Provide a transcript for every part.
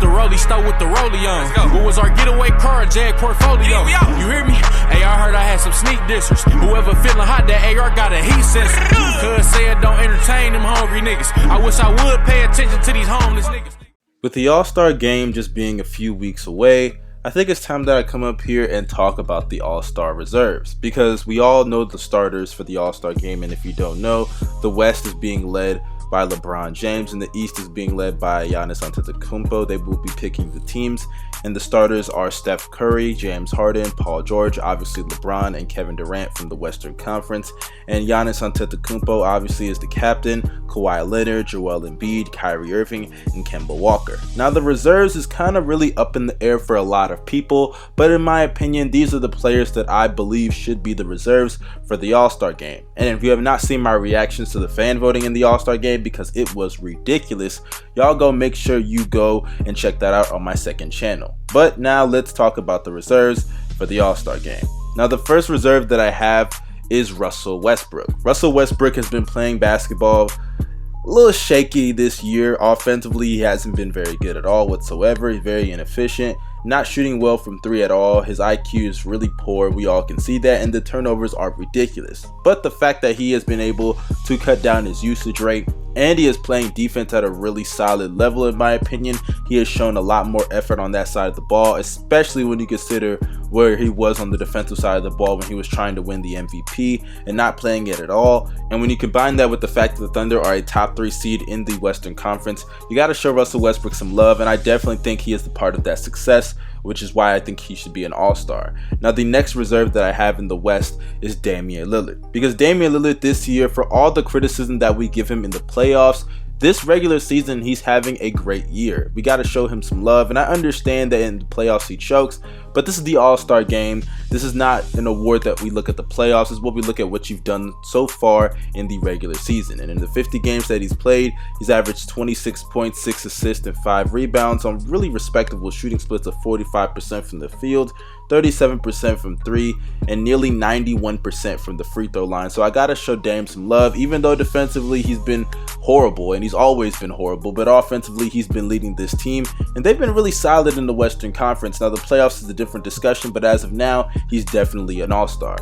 with the rollie, stole with the rollie on. Who was our getaway car, Jag portfolio? You hear me? Hey, I heard I had some sneak dissers. Whoever feeling hot, that AR got a heat sensor. Cuz said don't entertain them hungry niggas. I wish I would pay attention to these homeless niggas. With the All-Star game just being a few weeks away, I think it's time that I come up here and talk about the All-Star reserves, because we all know the starters for the All-Star game, and if you don't know, the West is being led by LeBron James and the East is being led by Giannis Antetokounmpo. They will be picking the teams, and the starters are Steph Curry, James Harden, Paul George, obviously LeBron, and Kevin Durant from the Western Conference, and Giannis Antetokounmpo obviously is the captain, Kawhi Leonard, Joel Embiid, Kyrie Irving, and Kemba Walker. Now the reserves is kind of really up in the air for a lot of people, but in my opinion, these are the players that I believe should be the reserves for the All-Star game. And if you have not seen my reactions to the fan voting in the All-Star game, because it was ridiculous, y'all go make sure you go and check that out on my second channel. But now let's talk about the reserves for the All-Star game. Now the first reserve that I have is Russell Westbrook. Russell Westbrook has been playing basketball a little shaky this year. Offensively, he hasn't been very good at all whatsoever. He's very inefficient, not shooting well from three at all. His IQ is really poor. We all can see that, and the turnovers are ridiculous. But the fact that he has been able to cut down his usage rate, and he is playing defense at a really solid level, in my opinion. He has shown a lot more effort on that side of the ball, especially when you consider where he was on the defensive side of the ball when he was trying to win the MVP and not playing it at all. And when you combine that with the fact that the Thunder are a top 3 seed in the Western Conference, you got to show Russell Westbrook some love, and I definitely think he is the part of that success, which is why I think he should be an All-Star. Now the next reserve that I have in the West is Damian Lillard, because Damian Lillard this year, for all the criticism that we give him in the playoffs, this regular season he's having a great year. We got to show him some love, and I understand that in the playoffs he chokes, but this is the All-Star game. This is not an award that we look at the playoffs. This is what we look at what you've done so far in the regular season. And in the 50 games that he's played, he's averaged 26 points, 6 assists, and 5 rebounds on really respectable shooting splits of 45% from the field, 37% from 3, and nearly 91% from the free throw line. So I gotta show Dame some love, even though defensively he's been horrible, and he's always been horrible, but offensively he's been leading this team, and they've been really solid in the Western Conference. Now the playoffs is a different discussion, but as of now, he's definitely an All-Star.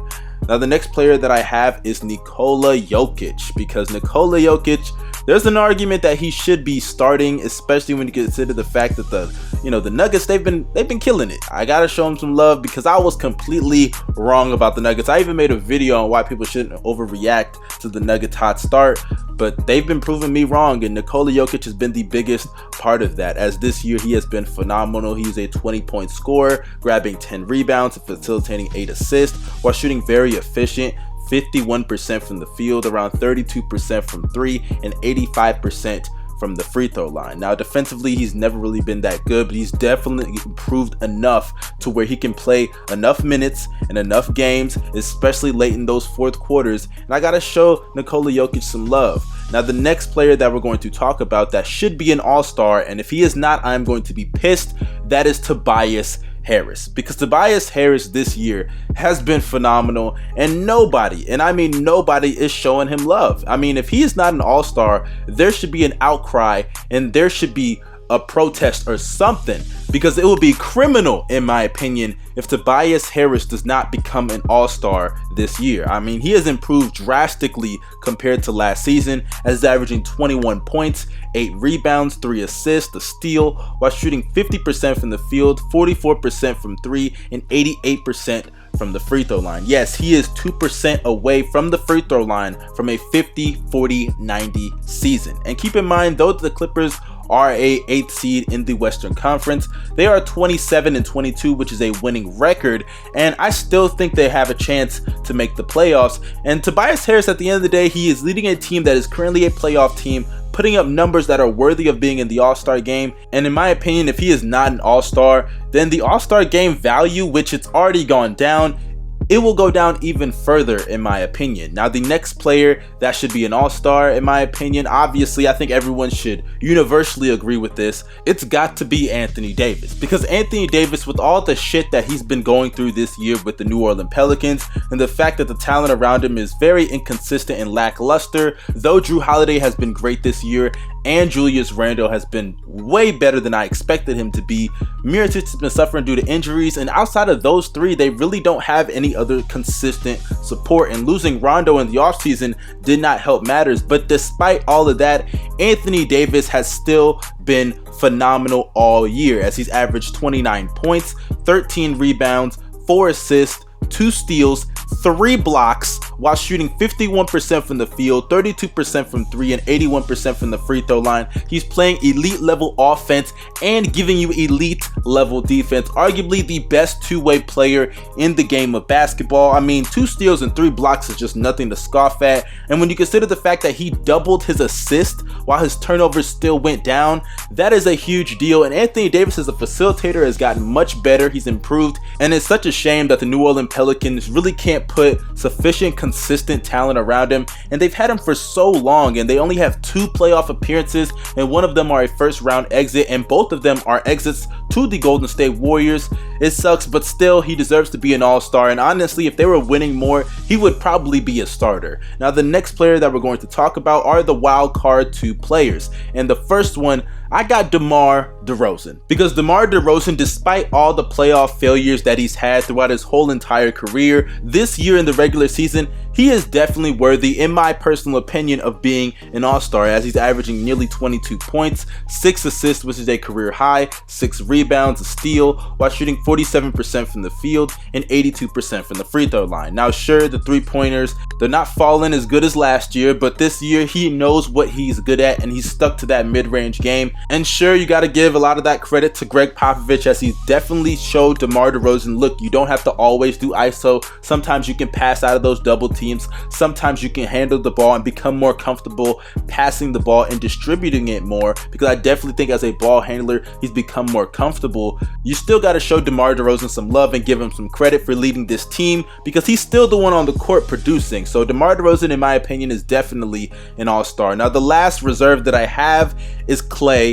Now the next player that I have is Nikola Jokic, because Nikola Jokic, there's an argument that he should be starting, especially when you consider the fact that the Nuggets, they've been killing it. I gotta show him some love, because I was completely wrong about the Nuggets. I even made a video on why people shouldn't overreact to the Nuggets hot start, but they've been proving me wrong, and Nikola Jokic has been the biggest part of that, as this year he has been phenomenal. He's a 20-point scorer, grabbing 10 rebounds and facilitating 8 assists while shooting very efficient, 51% from the field, around 32% from 3, and 85% from the free throw line. Now defensively he's never really been that good, but he's definitely improved enough to where he can play enough minutes and enough games, especially late in those fourth quarters, and I gotta show Nikola Jokic some love. Now the next player that we're going to talk about that should be an All-Star, and if he is not, I'm going to be pissed, that is Tobias Harris, because Tobias Harris this year has been phenomenal, and nobody, and I mean nobody, is showing him love. I mean, if he is not an All-Star, there should be an outcry and there should be a protest or something, because it would be criminal, in my opinion, if Tobias Harris does not become an All-Star this year. I mean, he has improved drastically compared to last season, as averaging 21 points, 8 rebounds, 3 assists, a steal, while shooting 50% from the field, 44% from 3, and 88% from the free throw line. Yes, he is 2% away from the free throw line from a 50-40-90 season. And keep in mind, though the Clippers are a 8th seed in the Western Conference, they are 27-22, which is a winning record, and I still think they have a chance to make the playoffs. And Tobias Harris, at the end of the day, he is leading a team that is currently a playoff team, putting up numbers that are worthy of being in the All-Star game. And in my opinion, if he is not an All-Star, then the All-Star game value, which it's already gone down, it will go down even further, in my opinion. Now the next player that should be an All-Star, in my opinion, obviously I think everyone should universally agree with this, it's got to be Anthony Davis, because Anthony Davis, with all the shit that he's been going through this year with the New Orleans Pelicans, and the fact that the talent around him is very inconsistent and lackluster, though Drew Holiday has been great this year, and Julius Randle has been way better than I expected him to be. Mirotic has been suffering due to injuries, and outside of those three, they really don't have any other consistent support, and losing Rondo in the offseason did not help matters. But despite all of that, Anthony Davis has still been phenomenal all year, as he's averaged 29 points, 13 rebounds, 4 assists, 2 steals, 3 blocks, while shooting 51% from the field, 32% from 3, and 81% from the free throw line. He's playing elite level offense and giving you elite level defense. Arguably the best two-way player in the game of basketball. I mean, 2 steals and 3 blocks is just nothing to scoff at. And when you consider the fact that he doubled his assist while his turnovers still went down, that is a huge deal. And Anthony Davis as a facilitator has gotten much better. He's improved, and it's such a shame that the New Orleans Pelicans really can't put sufficient consistent talent around him, and they've had him for so long, and they only have 2 playoff appearances, and one of them are a first round exit, and both of them are exits to the Golden State Warriors. It sucks, but still, he deserves to be an all-star, and honestly, if they were winning more, he would probably be a starter. Now, the next player that we're going to talk about are the wild card 2 players, and the first one, I got DeMar DeRozan, because DeMar DeRozan, despite all the playoff failures that he's had throughout his whole entire career, this year in the regular season, he is definitely worthy, in my personal opinion, of being an all-star, as he's averaging nearly 22 points, 6 assists, which is a career high, 6 rebounds, a steal, while shooting 47% from the field and 82% from the free throw line. Now, sure, the 3-pointers, they're not falling as good as last year, but this year he knows what he's good at, and he's stuck to that mid-range game. And sure, you got to give a lot of that credit to Greg Popovich, as he definitely showed DeMar DeRozan, look, you don't have to always do ISO. Sometimes you can pass out of those double teams. Sometimes you can handle the ball and become more comfortable passing the ball and distributing it more, because I definitely think as a ball handler, he's become more comfortable. You still got to show DeMar DeRozan some love and give him some credit for leading this team, because he's still the one on the court producing. So DeMar DeRozan, in my opinion, is definitely an all-star. Now, the last reserve that I have is Klay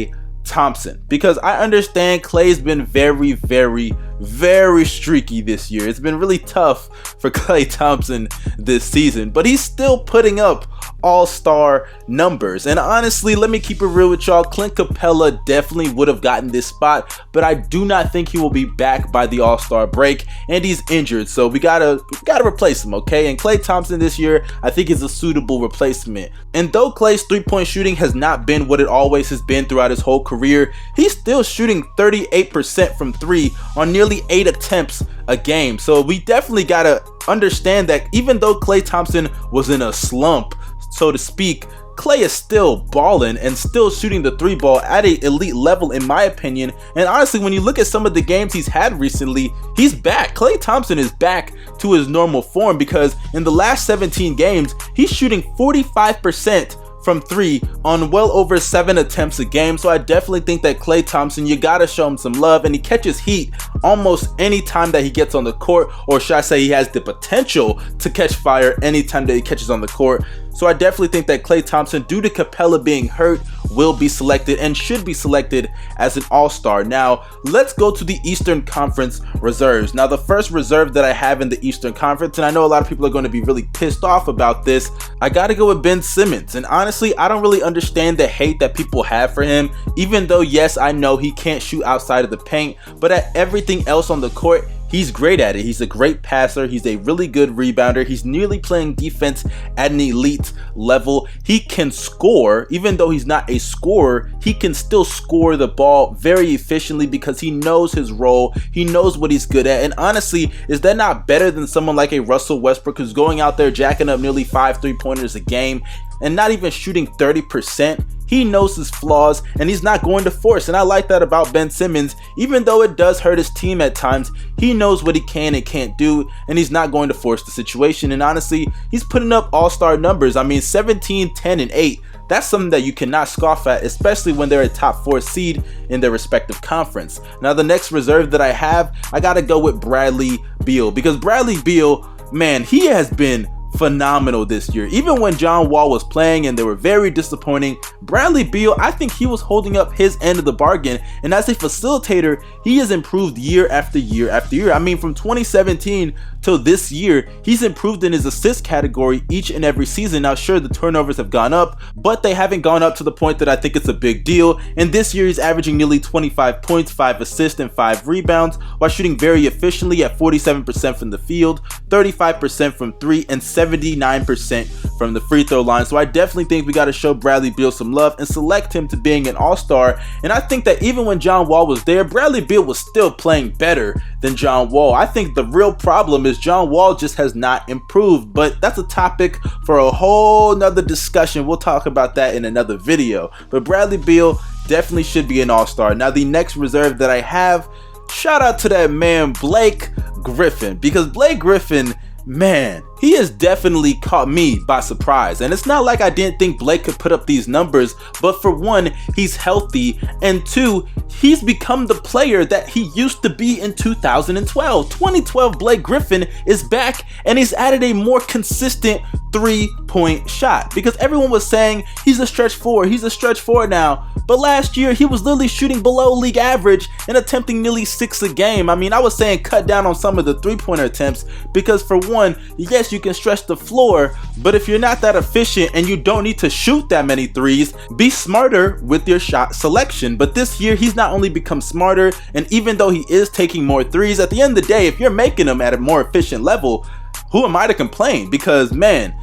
Thompson, because I understand Klay's been very streaky this year. It's been really tough for Klay Thompson this season, but he's still putting up all-star numbers. And honestly, let me keep it real with y'all, Clint Capella definitely would have gotten this spot, but I do not think he will be back by the all-star break, and he's injured, so we gotta replace him, okay? And Klay Thompson this year, I think, is a suitable replacement. And though Klay's 3-point shooting has not been what it always has been throughout his whole career, he's still shooting 38% from 3 on nearly 8 attempts a game. So we definitely gotta understand that even though Klay Thompson was in a slump, so to speak, Klay is still balling and still shooting the 3 ball at an elite level, in my opinion. And honestly, when you look at some of the games he's had recently, he's back. Klay Thompson is back to his normal form, because in the last 17 games, he's shooting 45% from 3 on well over 7 attempts a game. So I definitely think that Klay Thompson, you gotta show him some love, and he catches heat almost any time that he gets on the court, or should I say he has the potential to catch fire anytime that he catches on the court. So I definitely think that Klay Thompson, due to Capella being hurt, will be selected and should be selected as an all-star. Now, let's go to the Eastern Conference reserves. Now, the first reserve that I have in the Eastern Conference, and I know a lot of people are going to be really pissed off about this, I gotta go with Ben Simmons. And honestly, I don't really understand the hate that people have for him, even though, yes, I know he can't shoot outside of the paint, but at everything else on the court, he's great at it. He's a great passer. He's a really good rebounder. He's nearly playing defense at an elite level. He can score. Even though he's not a scorer, he can still score the ball very efficiently, because he knows his role. He knows what he's good at. And honestly, is that not better than someone like a Russell Westbrook, who's going out there jacking up nearly 5 3-pointers a game and not even shooting 30%? He knows his flaws, and he's not going to force, and I like that about Ben Simmons. Even though it does hurt his team at times, he knows what he can and can't do, and he's not going to force the situation. And honestly, he's putting up all-star numbers. I mean, 17, 10, and 8. That's something that you cannot scoff at, especially when they're a top 4 seed in their respective conference. Now, the next reserve that I have, I gotta go with Bradley Beal, because Bradley Beal, man, he has been phenomenal this year. Even when John Wall was playing and they were very disappointing, Bradley Beal, I think he was holding up his end of the bargain, and as a facilitator, he has improved year after year after year. I mean, from 2017 till this year, he's improved in his assist category each and every season. Now sure, the turnovers have gone up, but they haven't gone up to the point that I think it's a big deal. And this year he's averaging nearly 25 points, 5 assists, and 5 rebounds, while shooting very efficiently at 47% from the field, 35% from 3, and 79% from the free throw line. So I definitely think we got to show Bradley Beal some love and select him to being an all-star. And I think that even when John Wall was there, Bradley Beal was still playing better than John Wall. I think the real problem is John Wall just has not improved, but that's a topic for a whole nother discussion. We'll talk about that in another video. But Bradley Beal definitely should be an all-star. Now the next reserve that I have, shout out to that man Blake Griffin, because Blake Griffin, man, he has definitely caught me by surprise. And it's not like I didn't think Blake could put up these numbers, but for one, he's healthy, and two, he's become the player that he used to be in 2012. 2012 Blake Griffin is back, and he's added a more consistent three-point shot, because everyone was saying he's a stretch four now, but last year he was literally shooting below league average and attempting nearly 6 a game. I mean, I was saying cut down on some of the three-pointer attempts, because for one, yes, you can stretch the floor, but if you're not that efficient and you don't need to shoot that many threes, be smarter with your shot selection. But this year he's not only become smarter, and even though he is taking more threes, at the end of the day, if you're making them at a more efficient level, who am I to complain? Because man,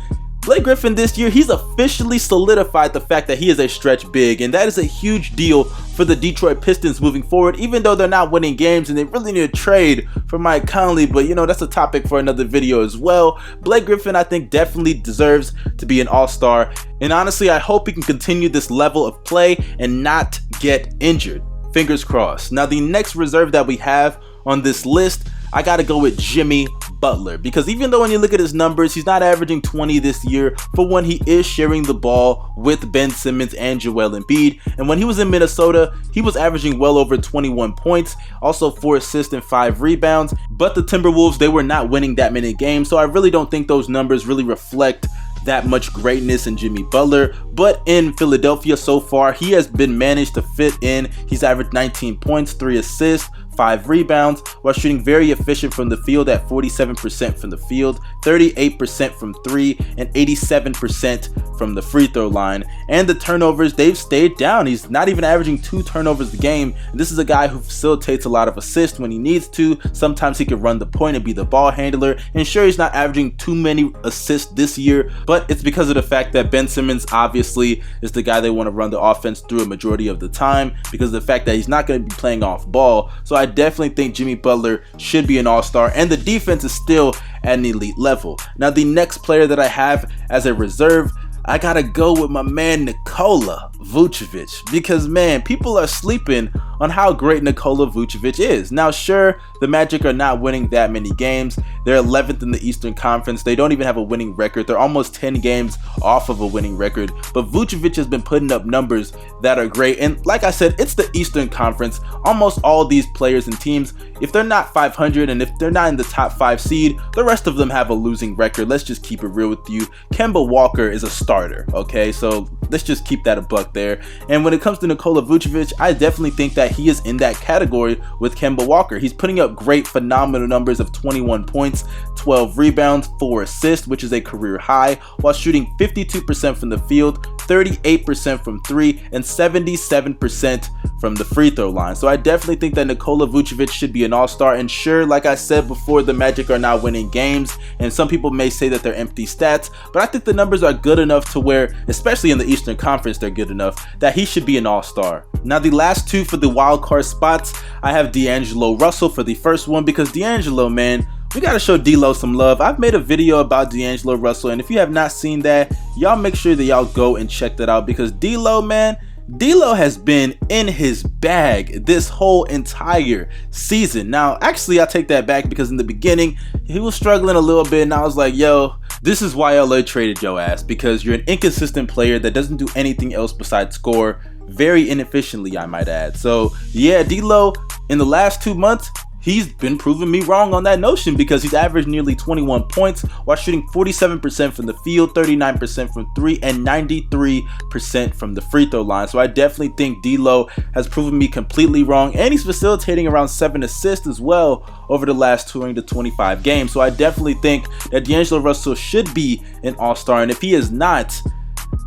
Blake Griffin this year, he's officially solidified the fact that he is a stretch big, and that is a huge deal for the Detroit Pistons moving forward, even though they're not winning games and they really need to trade for Mike Conley. But you know, that's a topic for another video as well. Blake Griffin, I think, definitely deserves to be an all-star, and honestly, I hope he can continue this level of play and not get injured. Fingers crossed. Now the next reserve that we have on this list, I gotta go with Jimmy Butler, because even though when you look at his numbers, he's not averaging 20 this year, for one, he is sharing the ball with Ben Simmons and Joel Embiid, and when he was in Minnesota, he was averaging well over 21 points, also 4 assists and 5 rebounds, but the Timberwolves, they were not winning that many games, so I really don't think those numbers really reflect that much greatness in Jimmy Butler. But in Philadelphia so far, he has been managed to fit in. He's averaged 19 points, 3 assists, 5 rebounds, while shooting very efficient from the field at 47% from the field, 38% from 3, and 87% from the free throw line. And the turnovers, they've stayed down. He's not even averaging 2 turnovers a game. And this is a guy who facilitates a lot of assists when he needs to. Sometimes he can run the point and be the ball handler. And sure, he's not averaging too many assists this year, but it's because of the fact that Ben Simmons obviously is the guy they want to run the offense through a majority of the time, because of the fact that he's not going to be playing off ball. So I definitely think Jimmy Butler should be an all-star, and the defense is still at an elite level. Now the next player that I have as a reserve, I gotta go with my man Nikola Vucevic, because man, people are sleeping on how great Nikola Vucevic is. Now sure, the Magic are not winning that many games. They're 11th in the Eastern Conference. They don't even have a winning record. They're almost 10 games off of a winning record, but Vucevic has been putting up numbers that are great. And like I said, it's the Eastern Conference. Almost all these players and teams, if they're not 500 and if they're not in the top 5 seed, the rest of them have a losing record. Let's just keep it real with you. Kemba Walker is a starter, okay? So let's just keep that a buck there. And when it comes to Nikola Vucevic, I definitely think that he is in that category with Kemba Walker. He's putting up great, phenomenal numbers of 21 points, 12 rebounds, 4 assists, which is a career high, while shooting 52% from the field, 38% from 3, and 77% from the free throw line. So I definitely think that Nikola Vucevic should be an all-star. And sure, like I said before, the Magic are not winning games, and some people may say that they're empty stats, but I think the numbers are good enough to where, especially in the Eastern Conference, they're good enough that he should be an all-star. Now the last two for the wild card spots, I have D'Angelo Russell for the first one, because D'Angelo, man, we gotta show D'Lo some love. I've made a video about D'Angelo Russell, and if you have not seen that, y'all make sure that y'all go and check that out, because D'Lo, man, D'Lo has been in his bag this whole entire season. Now, actually, I take that back, because in the beginning, he was struggling a little bit, and I was like, yo, this is why LA traded your ass, because you're an inconsistent player that doesn't do anything else besides score, very inefficiently, I might add. So, yeah, D'Lo, in the last 2 months, he's been proving me wrong on that notion, because he's averaged nearly 21 points while shooting 47% from the field, 39% from 3, and 93% from the free throw line. So I definitely think D'Lo has proven me completely wrong, and he's facilitating around 7 assists as well over the last 20 to 25 games. So I definitely think that D'Angelo Russell should be an all-star, and if he is not,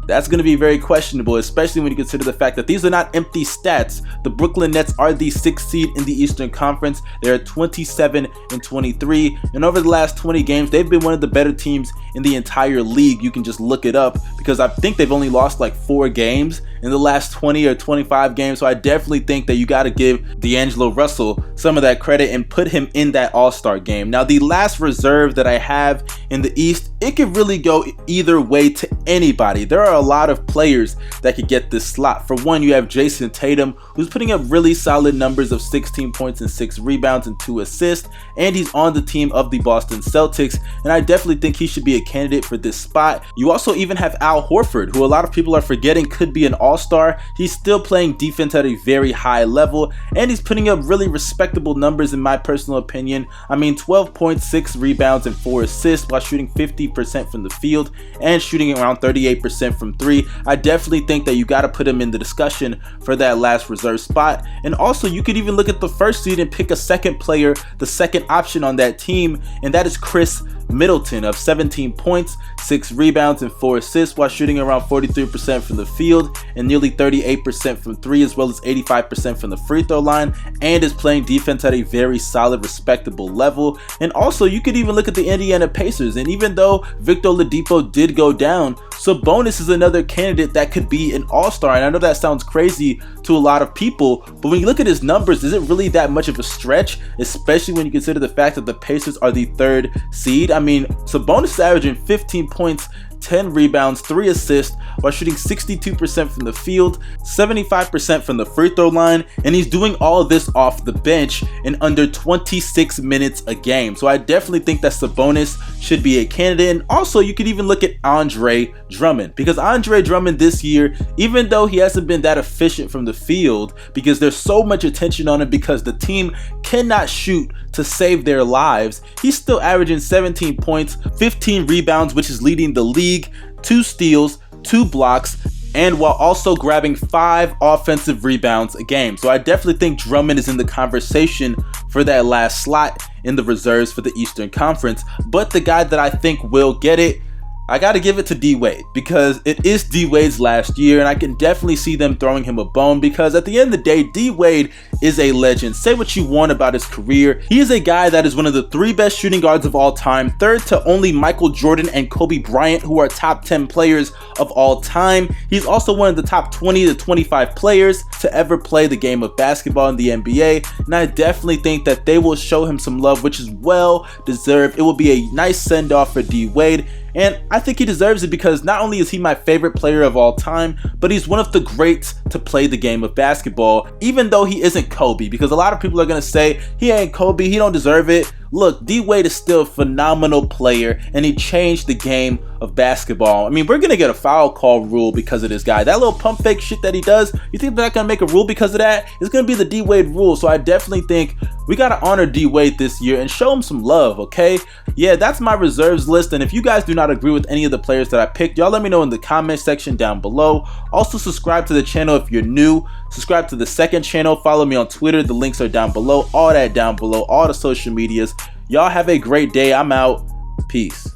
that's going to be very questionable, especially when you consider the fact that these are not empty stats. The Brooklyn Nets are the 6th seed in the Eastern Conference. They're 27-23, and over the last 20 games, they've been one of the better teams in the entire league. You can just look it up, because I think they've only lost like 4 games in the last 20 or 25 games. So I definitely think that you got to give D'Angelo Russell some of that credit and put him in that all-star game. Now, the last reserve that I have in the East, it could really go either way to anybody. There are a lot of players that could get this slot. For one, you have Jason Tatum, who's putting up really solid numbers of 16 points and 6 rebounds and 2 assists, and he's on the team of the Boston Celtics, and I definitely think he should be a candidate for this spot. You also even have Al Horford, who a lot of people are forgetting could be an all-star. He's still playing defense at a very high level, and he's putting up really respectable numbers in my personal opinion. I mean, 12 points, 6 rebounds, and 4 assists while shooting 50% from the field and shooting around 38% from 3. I definitely think that you got to put him in the discussion for that last reserve spot. And also, you could even look at the 1st seed and pick a second player, the second option on that team, and that is Chris Middleton of 17 points, 6 rebounds, and 4 assists while shooting around 43% from the field and nearly 38% from 3, as well as 85% from the free throw line, and is playing defense at a very solid, respectable level. And also, you could even look at the Indiana Pacers, and even though Victor Oladipo did go down, Sabonis is another candidate that could be an all-star. And I know that sounds crazy to a lot of people, but when you look at his numbers, is it really that much of a stretch, especially when you consider the fact that the Pacers are the 3rd seed? I mean, Sabonis is averaging 15 points, 10 rebounds, 3 assists while shooting 62% from the field, 75% from the free throw line, and he's doing all of this off the bench in under 26 minutes a game. So I definitely think that Sabonis should be a candidate. And also, you could even look at Andre Drummond, because Andre Drummond this year, even though he hasn't been that efficient from the field, because there's so much attention on him because the team cannot shoot to save their lives, he's still averaging 17 points, 15 rebounds, which is leading the league, 2 steals, 2 blocks, and while also grabbing 5 offensive rebounds a game. So I definitely think Drummond is in the conversation for that last slot in the reserves for the Eastern Conference. But the guy that I think will get it, I got to give it to D-Wade, because it is D-Wade's last year, and I can definitely see them throwing him a bone, because at the end of the day, D-Wade is a legend. Say what you want about his career. He is a guy that is one of the 3 best shooting guards of all time, 3rd to only Michael Jordan and Kobe Bryant, who are top 10 players of all time. He's also one of the top 20 to 25 players to ever play the game of basketball in the NBA, and I definitely think that they will show him some love, which is well deserved. It will be a nice send-off for D-Wade, and I think he deserves it, because not only is he my favorite player of all time, but he's one of the greats to play the game of basketball, even though he isn't Kobe, because a lot of people are going to say he ain't Kobe, he don't deserve it. Look, D-Wade is still a phenomenal player, and he changed the game of basketball. I mean, we're going to get a foul call rule because of this guy. That little pump fake shit that he does, you think they're not going to make a rule because of that? It's going to be the D-Wade rule. So I definitely think we got to honor D-Wade this year and show him some love, okay? Yeah, that's my reserves list, and if you guys do not agree with any of the players that I picked, y'all let me know in the comment section down below. Also, subscribe to the channel if you're new. Subscribe to the 2nd channel. Follow me on Twitter. The links are down below. All that down below. All the social medias. Y'all have a great day. I'm out. Peace.